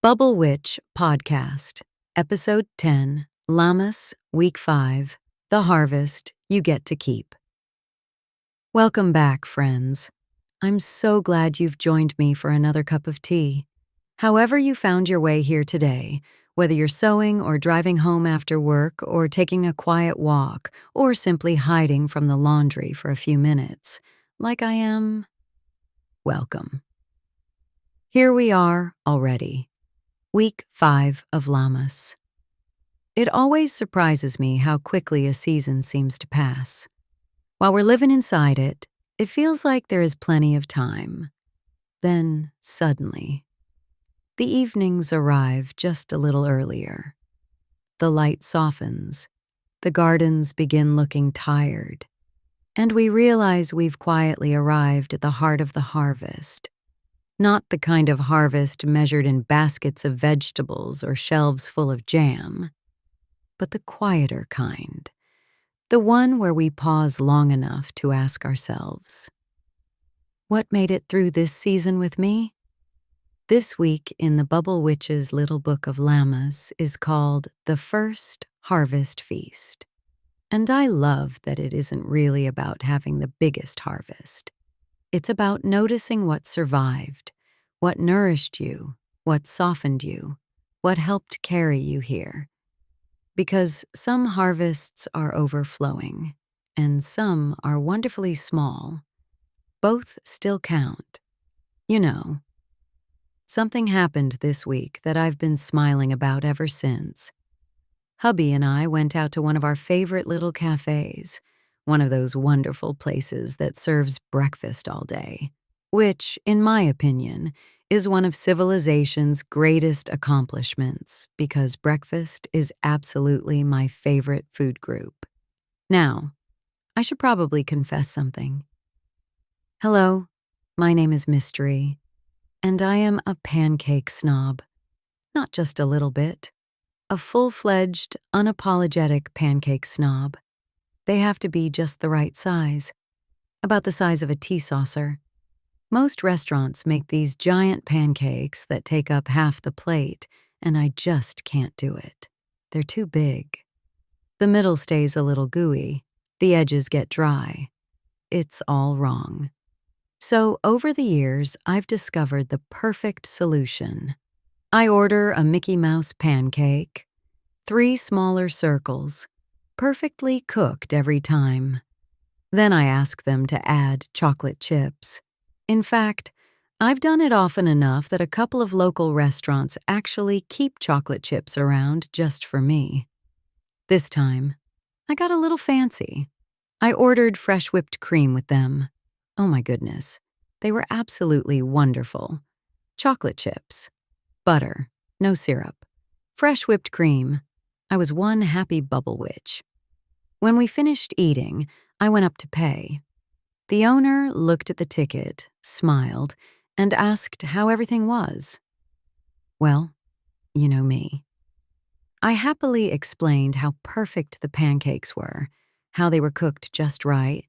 Bubble Witch Podcast, Episode 10, Lammas, Week 5, The Harvest You Get to Keep. Welcome back, friends. I'm so glad you've joined me for another cup of tea. However you found your way here today, whether you're sewing or driving home after work or taking a quiet walk or simply hiding from the laundry for a few minutes, like I am, welcome. Here we are already. Week 5 of Lammas. It always surprises me how quickly a season seems to pass. While we're living inside it, it feels like there is plenty of time. Then, suddenly, the evenings arrive just a little earlier. The light softens, the gardens begin looking tired, and we realize we've quietly arrived at the heart of the harvest. Not the kind of harvest measured in baskets of vegetables or shelves full of jam, but the quieter kind, the one where we pause long enough to ask ourselves, what made it through this season with me? This week in the Bubble Witch's little book of Lammas is called The First Harvest Feast. And I love that it isn't really about having the biggest harvest. It's about noticing what survived, what nourished you, what softened you, what helped carry you here. Because some harvests are overflowing, and some are wonderfully small. Both still count. You know, something happened this week that I've been smiling about ever since. Hubby and I went out to one of our favorite little cafes, one of those wonderful places that serves breakfast all day, which, in my opinion, is one of civilization's greatest accomplishments because breakfast is absolutely my favorite food group. Now, I should probably confess something. Hello, my name is Mystery, and I am a pancake snob. Not just a little bit. A full-fledged, unapologetic pancake snob. They have to be just the right size, about the size of a tea saucer. Most restaurants make these giant pancakes that take up half the plate, and I just can't do it. They're too big. The middle stays a little gooey, the edges get dry. It's all wrong. So over the years, I've discovered the perfect solution. I order a Mickey Mouse pancake, 3 smaller circles, perfectly cooked every time. Then I ask them to add chocolate chips. In fact, I've done it often enough that a couple of local restaurants actually keep chocolate chips around just for me. This time, I got a little fancy. I ordered fresh whipped cream with them. Oh my goodness, they were absolutely wonderful. Chocolate chips. Butter, no syrup, fresh whipped cream. I was one happy bubble witch. When we finished eating, I went up to pay. The owner looked at the ticket, smiled, and asked how everything was. Well, you know me. I happily explained how perfect the pancakes were, how they were cooked just right,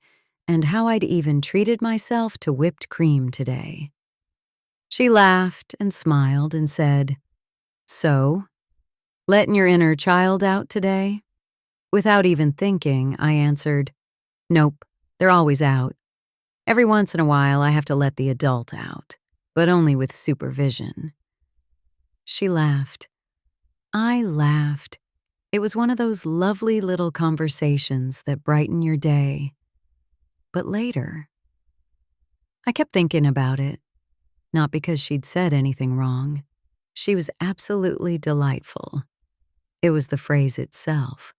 and how I'd even treated myself to whipped cream today. She laughed and smiled and said, "So, letting your inner child out today?" Without even thinking, I answered, "Nope, they're always out. Every once in a while, I have to let the adult out, but only with supervision." She laughed. I laughed. It was one of those lovely little conversations that brighten your day. But later, I kept thinking about it. Not because she'd said anything wrong. She was absolutely delightful. It was the phrase itself.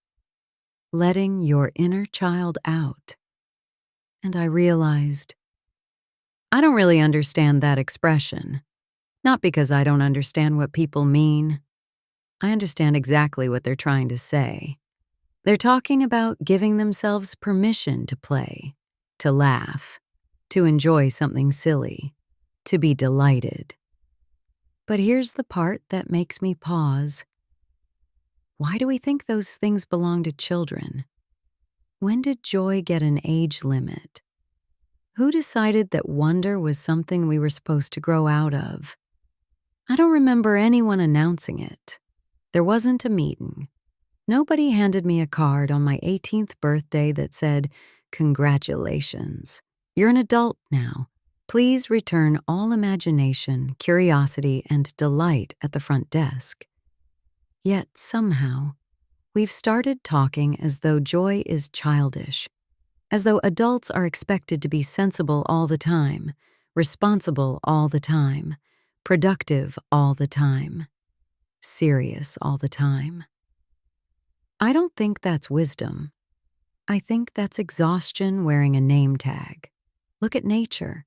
Letting your inner child out. And I realized, I don't really understand that expression. Not because I don't understand what people mean. I understand exactly what they're trying to say. They're talking about giving themselves permission to play, to laugh, to enjoy something silly, to be delighted. But here's the part that makes me pause. Why do we think those things belong to children? When did joy get an age limit? Who decided that wonder was something we were supposed to grow out of? I don't remember anyone announcing it. There wasn't a meeting. Nobody handed me a card on my 18th birthday that said, "Congratulations. You're an adult now. Please return all imagination, curiosity, and delight at the front desk." Yet somehow, we've started talking as though joy is childish, as though adults are expected to be sensible all the time, responsible all the time, productive all the time, serious all the time. I don't think that's wisdom. I think that's exhaustion wearing a name tag. Look at nature.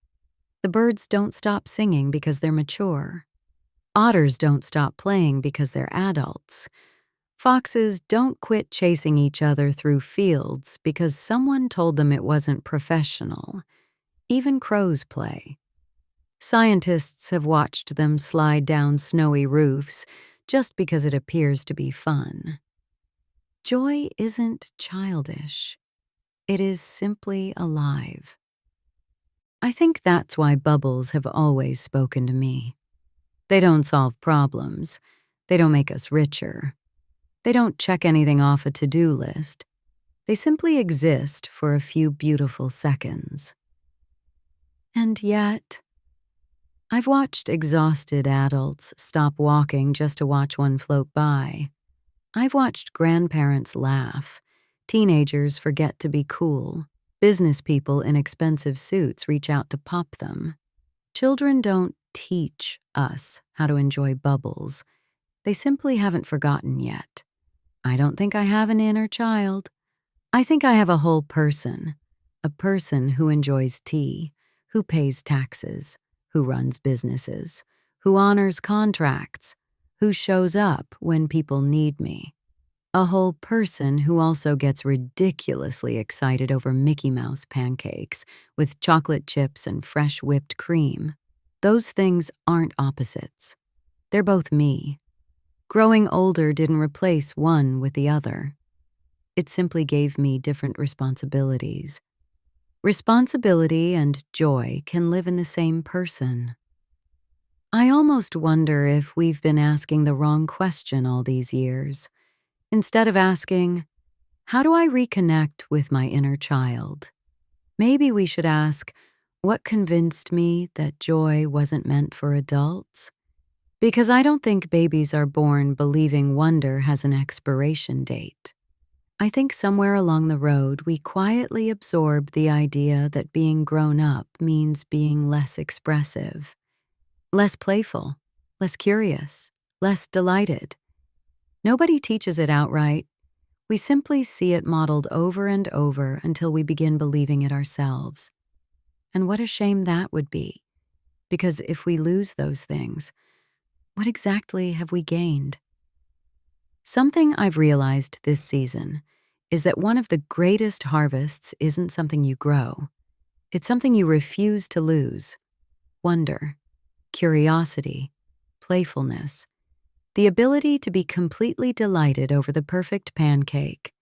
The birds don't stop singing because they're mature. Otters don't stop playing because they're adults. Foxes don't quit chasing each other through fields because someone told them it wasn't professional. Even crows play. Scientists have watched them slide down snowy roofs just because it appears to be fun. Joy isn't childish. It is simply alive. I think that's why bubbles have always spoken to me. They don't solve problems. They don't make us richer. They don't check anything off a to-do list. They simply exist for a few beautiful seconds. And yet, I've watched exhausted adults stop walking just to watch one float by. I've watched grandparents laugh, teenagers forget to be cool, business people in expensive suits reach out to pop them. Children don't teach us how to enjoy bubbles. They simply haven't forgotten yet. I don't think I have an inner child. I think I have a whole person. A person who enjoys tea, who pays taxes, who runs businesses, who honors contracts, who shows up when people need me. A whole person who also gets ridiculously excited over Mickey Mouse pancakes with chocolate chips and fresh whipped cream. Those things aren't opposites. They're both me. Growing older didn't replace one with the other. It simply gave me different responsibilities. Responsibility and joy can live in the same person. I almost wonder if we've been asking the wrong question all these years. Instead of asking, how do I reconnect with my inner child? Maybe we should ask, what convinced me that joy wasn't meant for adults? Because I don't think babies are born believing wonder has an expiration date. I think somewhere along the road we quietly absorb the idea that being grown up means being less expressive, less playful, less curious, less delighted. Nobody teaches it outright. We simply see it modeled over and over until we begin believing it ourselves. And what a shame that would be, because if we lose those things, what exactly have we gained? Something I've realized this season is that one of the greatest harvests isn't something you grow. It's something you refuse to lose. Wonder, curiosity, playfulness, the ability to be completely delighted over the perfect pancake,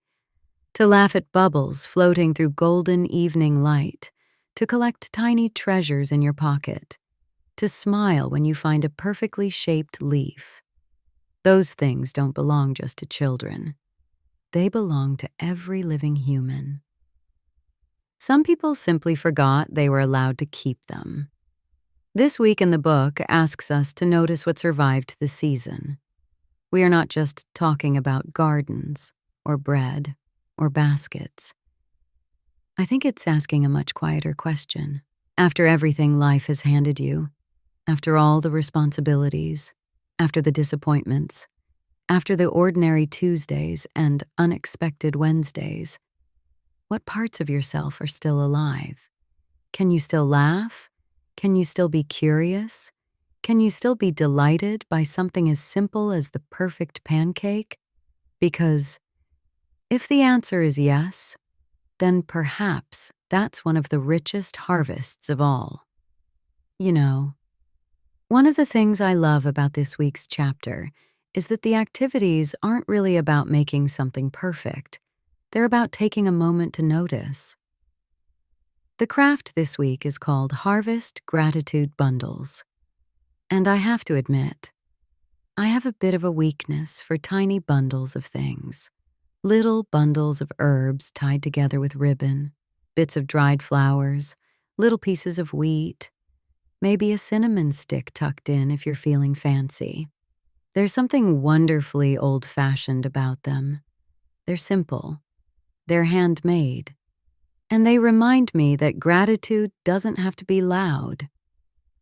to laugh at bubbles floating through golden evening light, to collect tiny treasures in your pocket, to smile when you find a perfectly shaped leaf. Those things don't belong just to children. They belong to every living human. Some people simply forgot they were allowed to keep them. This week in the book asks us to notice what survived the season. We are not just talking about gardens, or bread, or baskets. I think it's asking a much quieter question. After everything life has handed you, after all the responsibilities, after the disappointments, after the ordinary Tuesdays and unexpected Wednesdays, what parts of yourself are still alive? Can you still laugh? Can you still be curious? Can you still be delighted by something as simple as the perfect pancake? Because if the answer is yes, then perhaps that's one of the richest harvests of all. You know, one of the things I love about this week's chapter is that the activities aren't really about making something perfect. They're about taking a moment to notice. The craft this week is called Harvest Gratitude Bundles. And I have to admit, I have a bit of a weakness for tiny bundles of things. Little bundles of herbs tied together with ribbon, bits of dried flowers, little pieces of wheat, maybe a cinnamon stick tucked in if you're feeling fancy. There's something wonderfully old-fashioned about them. They're simple, they're handmade, and they remind me that gratitude doesn't have to be loud.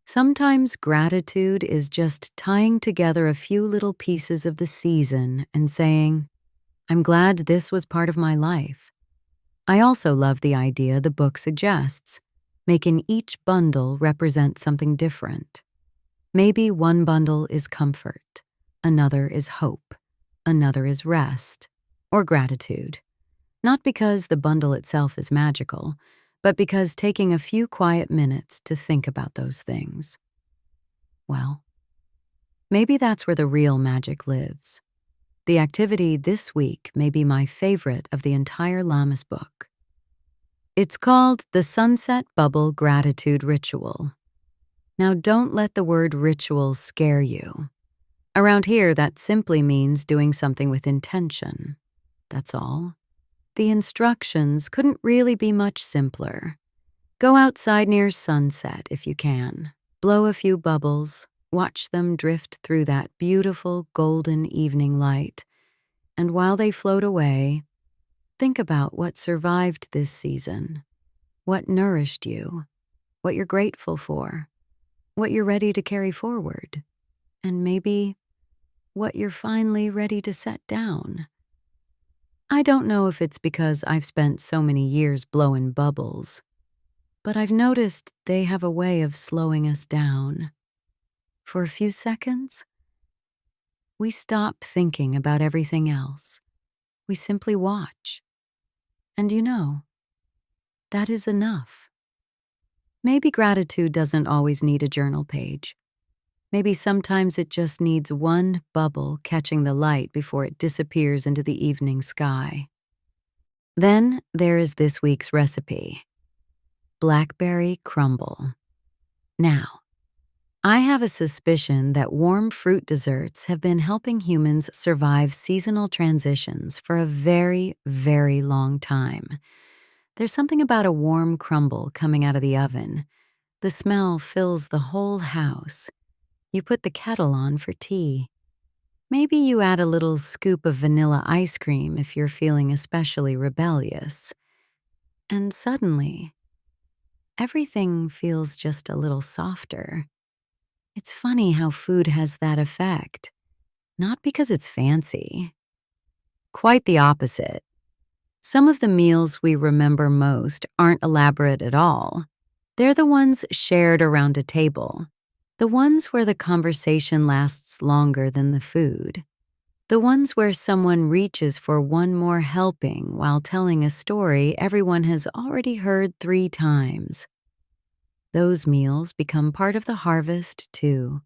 Sometimes gratitude is just tying together a few little pieces of the season and saying, I'm glad this was part of my life. I also love the idea the book suggests, making each bundle represent something different. Maybe one bundle is comfort, another is hope, another is rest, or gratitude. Not because the bundle itself is magical, but because taking a few quiet minutes to think about those things. Well, maybe that's where the real magic lives. The activity this week may be my favorite of the entire Lammas book. It's called the Sunset Bubble Gratitude Ritual. Now, don't let the word ritual scare you. Around here, that simply means doing something with intention. That's all. The instructions couldn't really be much simpler. Go outside near sunset if you can. Blow a few bubbles, watch them drift through that beautiful golden evening light, and while they float away, think about what survived this season, what nourished you, what you're grateful for, what you're ready to carry forward, and maybe what you're finally ready to set down. I don't know if it's because I've spent so many years blowing bubbles, but I've noticed they have a way of slowing us down. For a few seconds, we stop thinking about everything else. We simply watch. And that is enough. Maybe gratitude doesn't always need a journal page. Maybe sometimes it just needs one bubble catching the light before it disappears into the evening sky. Then there is this week's recipe: blackberry crumble. Now, I have a suspicion that warm fruit desserts have been helping humans survive seasonal transitions for a very, very long time. There's something about a warm crumble coming out of the oven. The smell fills the whole house. You put the kettle on for tea. Maybe you add a little scoop of vanilla ice cream if you're feeling especially rebellious. And suddenly, everything feels just a little softer. It's funny how food has that effect. Not because it's fancy. Quite the opposite. Some of the meals we remember most aren't elaborate at all. They're the ones shared around a table. The ones where the conversation lasts longer than the food. The ones where someone reaches for one more helping while telling a story everyone has already heard 3 times. Those meals become part of the harvest, too.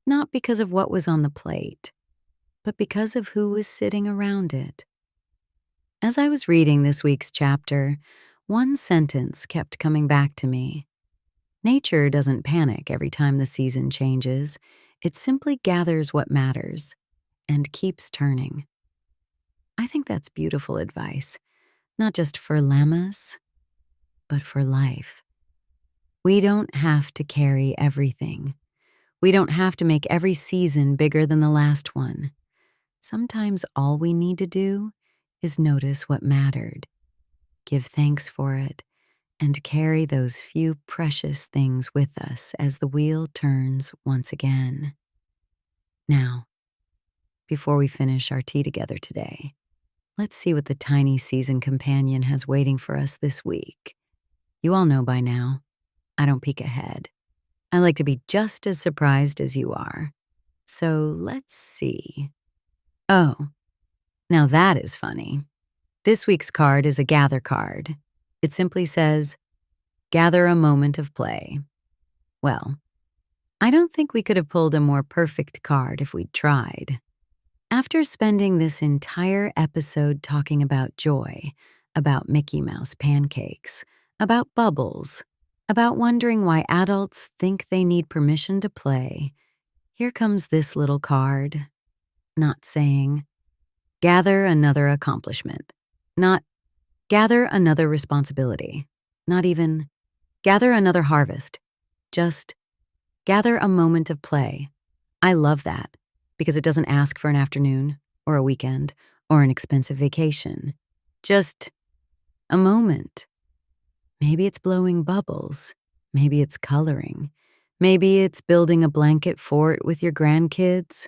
Not because of what was on the plate, but because of who was sitting around it. As I was reading this week's chapter, one sentence kept coming back to me. Nature doesn't panic every time the season changes. It simply gathers what matters and keeps turning. I think that's beautiful advice, not just for lammas, but for life. We don't have to carry everything. We don't have to make every season bigger than the last one. Sometimes all we need to do is notice what mattered, give thanks for it, and carry those few precious things with us as the wheel turns once again. Now, before we finish our tea together today, let's see what the tiny season companion has waiting for us this week. You all know by now, I don't peek ahead. I like to be just as surprised as you are. So let's see. Oh, now that is funny. This week's card is a gather card. It simply says, gather a moment of play. Well, I don't think we could have pulled a more perfect card if we'd tried. After spending this entire episode talking about joy, about Mickey Mouse pancakes, about bubbles, about wondering why adults think they need permission to play, here comes this little card, not saying, gather another accomplishment, not gather another responsibility, not even gather another harvest, just gather a moment of play. I love that because it doesn't ask for an afternoon or a weekend or an expensive vacation. Just a moment. Maybe it's blowing bubbles. Maybe it's coloring. Maybe it's building a blanket fort with your grandkids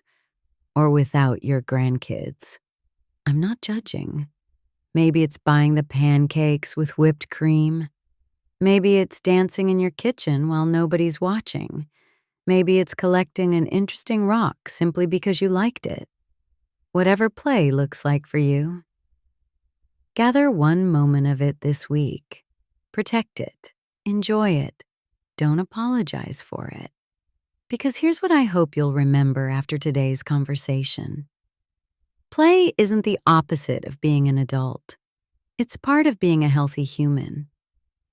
or without your grandkids. I'm not judging. Maybe it's buying the pancakes with whipped cream. Maybe it's dancing in your kitchen while nobody's watching. Maybe it's collecting an interesting rock simply because you liked it. Whatever play looks like for you. Gather one moment of it this week. Protect it. Enjoy it. Don't apologize for it. Because here's what I hope you'll remember after today's conversation. Play isn't the opposite of being an adult. It's part of being a healthy human.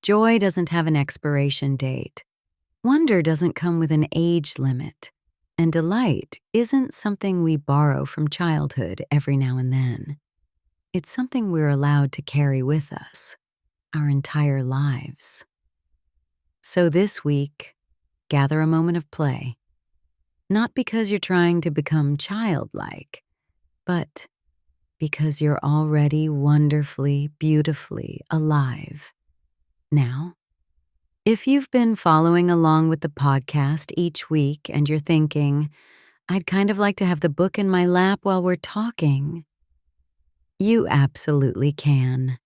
Joy doesn't have an expiration date. Wonder doesn't come with an age limit. And delight isn't something we borrow from childhood every now and then. It's something we're allowed to carry with us our entire lives. So this week, gather a moment of play. Not because you're trying to become childlike, but because you're already wonderfully, beautifully alive. Now, if you've been following along with the podcast each week and you're thinking, I'd kind of like to have the book in my lap while we're talking, you absolutely can.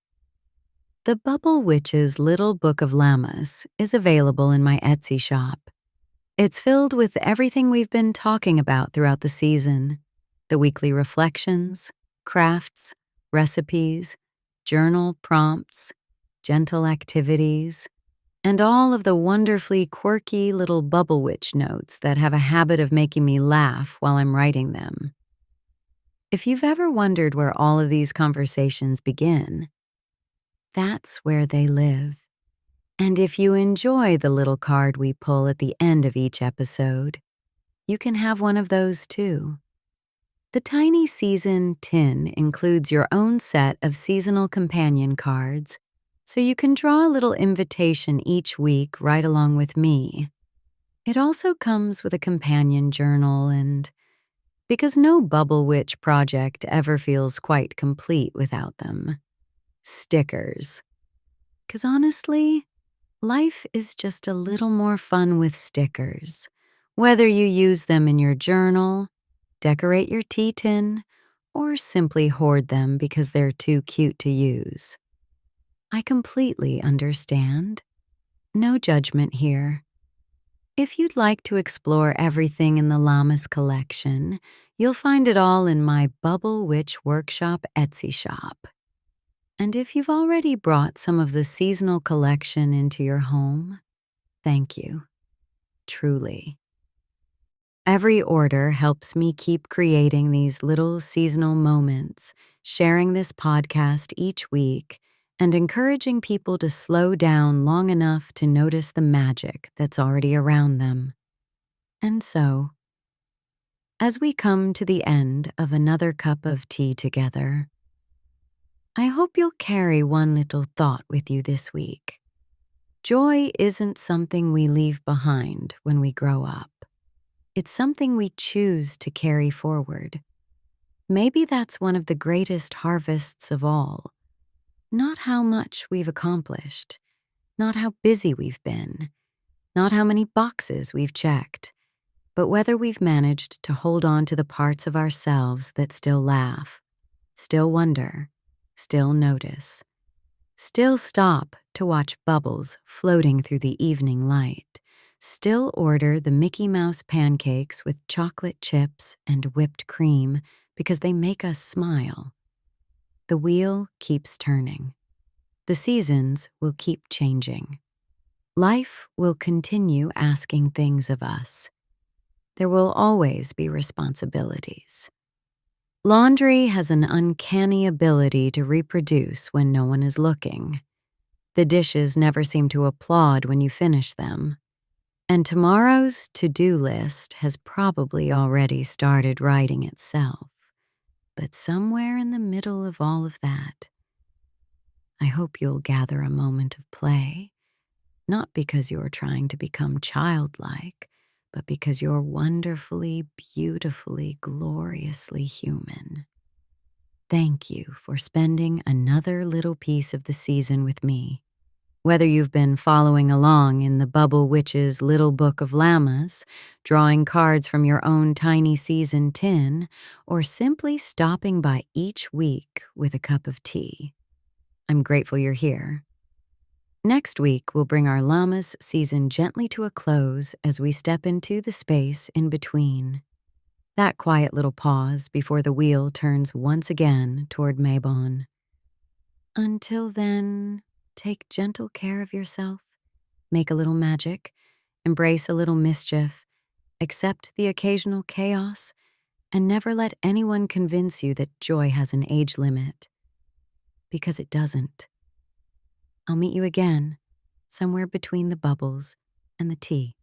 The Bubble Witch's Little Book of Lammas is available in my Etsy shop. It's filled with everything we've been talking about throughout the season: the weekly reflections, crafts, recipes, journal prompts, gentle activities, and all of the wonderfully quirky little Bubble Witch notes that have a habit of making me laugh while I'm writing them. If you've ever wondered where all of these conversations begin, that's where they live. And if you enjoy the little card we pull at the end of each episode, you can have one of those too. The tiny season tin includes your own set of seasonal companion cards, so you can draw a little invitation each week right along with me. It also comes with a companion journal and because no Bubble Witch project ever feels quite complete without them. Stickers. 'Cause honestly, life is just a little more fun with stickers. Whether you use them in your journal, decorate your tea tin, or simply hoard them because they're too cute to use. I completely understand. No judgment here. If you'd like to explore everything in the Lammas collection, you'll find it all in my Bubble Witch Workshop Etsy shop. And if you've already brought some of the seasonal collection into your home, thank you. Truly. Every order helps me keep creating these little seasonal moments, sharing this podcast each week, and encouraging people to slow down long enough to notice the magic that's already around them. And so, as we come to the end of another cup of tea together, I hope you'll carry one little thought with you this week. Joy isn't something we leave behind when we grow up. It's something we choose to carry forward. Maybe that's one of the greatest harvests of all. Not how much we've accomplished, not how busy we've been, not how many boxes we've checked, but whether we've managed to hold on to the parts of ourselves that still laugh, still wonder, still notice, still stop to watch bubbles floating through the evening light, still order the Mickey Mouse pancakes with chocolate chips and whipped cream because they make us smile. The wheel keeps turning. The seasons will keep changing. Life will continue asking things of us. There will always be responsibilities. Laundry has an uncanny ability to reproduce when no one is looking. The dishes never seem to applaud when you finish them. And tomorrow's to-do list has probably already started writing itself. But somewhere in the middle of all of that, I hope you'll gather a moment of play, not because you're trying to become childlike, but because you're wonderfully, beautifully, gloriously human. Thank you for spending another little piece of the season with me. Whether you've been following along in the Bubble Witch's Little Book of Lammas, drawing cards from your own tiny season tin, or simply stopping by each week with a cup of tea, I'm grateful you're here. Next week, we'll bring our Lammas season gently to a close as we step into the space in between. That quiet little pause before the wheel turns once again toward Mabon. Until then, take gentle care of yourself, make a little magic, embrace a little mischief, accept the occasional chaos, and never let anyone convince you that joy has an age limit. Because it doesn't. I'll meet you again, somewhere between the bubbles and the tea.